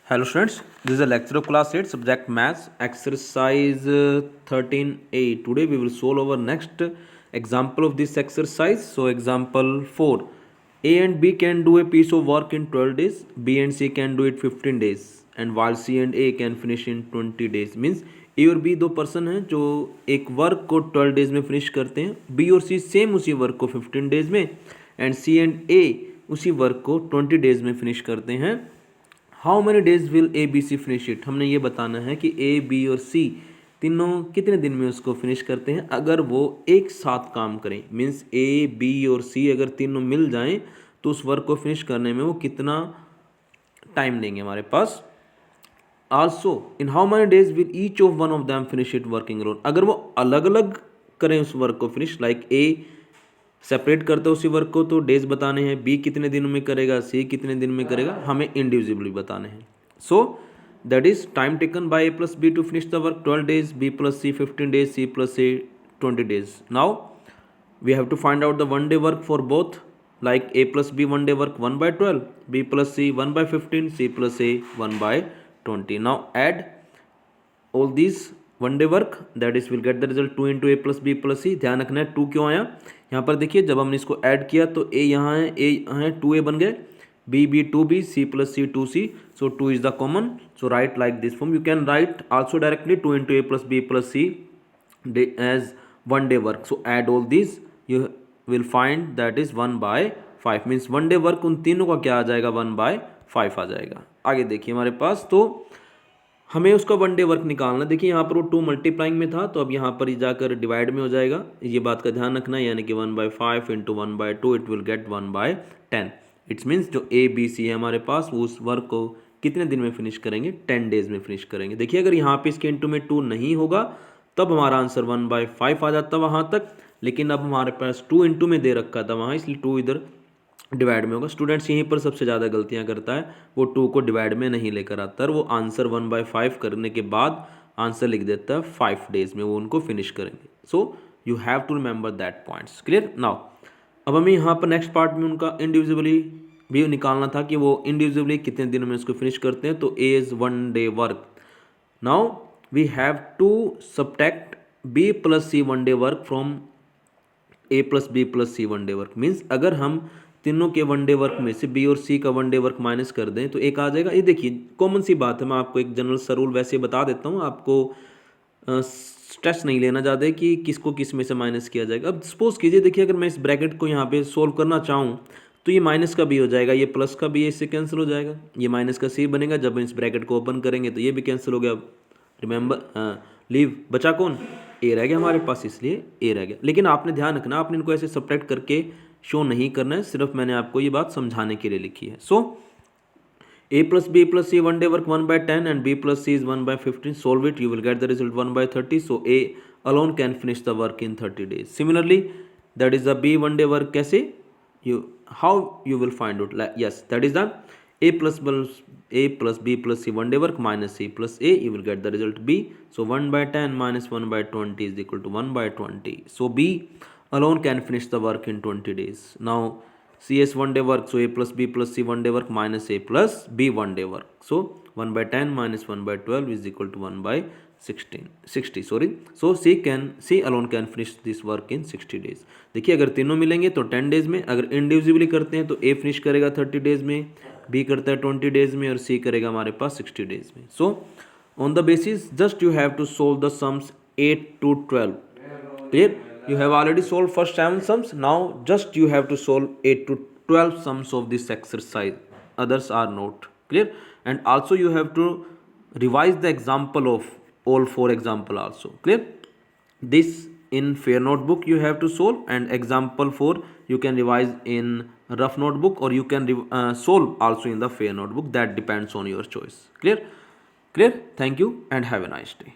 Hello students, this is a lecture of class 8 subject maths exercise 13a. Today we will solve our next example of this exercise. So example 4. A and B can do a piece of work in 12 days, B and C can do it 15 days and while C and A can finish in 20 days. Means A और B दो person हैं जो एक work को 12 days में finish करते हैं, B और C सेम उसी वर्क को 15 डेज में एंड C एंड A उसी वर्क को 20 डेज में फिनिश करते हैं. How many days will A B C finish it. हमने ये बताना है कि ए बी और सी तीनों कितने दिन में उसको फिनिश करते हैं अगर वो एक साथ काम करें. मीन्स ए बी और सी अगर तीनों मिल जाएं तो उस वर्क को फिनिश करने में वो कितना टाइम लेंगे हमारे पास. Also in how many days will each of one of them finish it working alone. अगर वो अलग अलग करें उस वर्क को फिनिश, लाइक ए सेपरेट करते उसी वर्क को तो डेज बताने हैं, बी कितने दिनों में करेगा, सी कितने दिन में करेगा, हमें इंडिविजुअली बताने हैं. So that is time taken by A plus B to finish the work 12 days, B plus C 15 days, C plus A 20 days. Now we have to find out the one day work for both, like a plus b one day work 1 by 12, b plus c 1 by 15, c plus a 1 by 20. Now add all these one day work, that is will get the result 2 into a plus b plus c. ध्यान रखना है 2 क्यों आया यहाँ पर. देखिए जब हमने इसको ऐड किया तो a यहाँ है, a यहाँ है, 2a बन गए, b b 2b, c plus c 2c, so 2 is the common, so write like this form. You can write also directly 2 into a plus b plus c as one day work. So add all these, you will find that is 1 by 5. Means one day work उन तीनों का क्या आ जाएगा 1 by 5 आ जाएगा. आगे देखिए हमारे पास तो हमें उसका वन डे वर्क निकालना. देखिए यहाँ पर वो 2 मल्टीप्लाइंग में था तो अब यहाँ पर जाकर डिवाइड में हो जाएगा. ये बात का ध्यान रखना है, यानी कि 1 by 5 into 1 by 2 it will get 1 by 10. It's means जो ए बी सी है हमारे पास वो उस वर्क को कितने दिन में फिनिश करेंगे, 10 डेज में फिनिश करेंगे. देखिए अगर यहाँ पे इसके इंटू में 2 नहीं होगा तब हमारा आंसर 1 by 5 आ जाता वहाँ तक, लेकिन अब हमारे पास 2 इंटू में दे रखा था वहाँ, इसलिए 2 इधर डिवाइड में होगा. स्टूडेंट्स यहीं पर सबसे ज़्यादा गलतियाँ करता है, वो 2 को डिवाइड में नहीं लेकर आता है, वो आंसर 1 by 5 करने के बाद आंसर लिख देता है 5 डेज में वो उनको फिनिश करेंगे. So you have to remember that points. Clear. Now अब हमें यहाँ पर नेक्स्ट पार्ट में उनका इंडिविजुअली भी निकालना था कि वो इंडिविजुअली कितने दिनों में उसको फिनिश करते हैं. तो A is one day work. Now we have to subtract B plus C one day work from A plus B plus C one day work. Means अगर हम तीनों के वन डे वर्क में से बी और सी का वन डे वर्क माइनस कर दें तो एक आ जाएगा. ये देखिए कॉमन सी बात है, मैं आपको एक जनरल सा रूल वैसे बता देता हूँ, आपको स्ट्रेस नहीं लेना ज़्यादा कि किसको किस में से माइनस किया जाएगा. अब सपोज कीजिए, देखिए अगर मैं इस ब्रैकेट को यहाँ पे सोल्व करना चाहूँ तो ये माइनस का बी हो जाएगा, ये प्लस का बी इससे कैंसिल हो जाएगा, ये माइनस का सी बनेगा. जब इस ब्रैकेट को ओपन करेंगे तो ये भी कैंसिल हो गया. रिमेंबर लीव, बचा कौन, ए रह गया हमारे पास, इसलिए ए रह गया. लेकिन आपने ध्यान रखना, आपने इनको ऐसे सब्ट्रैक्ट करके शो नहीं करना है, सिर्फ मैंने आपको ये बात समझाने के लिए लिखी है. So A plus B plus C one day work 1 by 10 and B plus C is 1 by 15. Solve it, you will get the result 1 by 30. So A alone can finish the work in 30 days. Similarly that is the B one day work. कैसे, you how you will find out, yes, that is the a plus b plus c one day work minus c plus a, you will get the result b. So 1 by 10 minus 1 by 20 is equal to 1 by 20. So b alone can finish the work in 20 days. Now cs one day work, so a plus b plus c one day work minus a plus b one day work. So 1 by 10 minus 1 by 12 is equal to 1 by 60. So C alone can finish this work in 60 days. देखिए अगर तीनों मिलेंगे तो 10 days में, अगर individually करते हैं तो A फिनिश करेगा 30 डेज में, B करता है 20 डेज में और C करेगा हमारे पास 60 डेज में. So on the basis just you have to solve the sums 8 to 12. Clear. You have already solved first 7 sums. Now just you have to solve 8 to 12 sums of this exercise. Others are not. Clear. And also you have to revise the example of all 4 example also. Clear. This in fair notebook you have to solve, and example 4 you can revise in rough notebook, or you can solve also in the fair notebook. That depends on your choice. Clear. Thank you and have a nice day.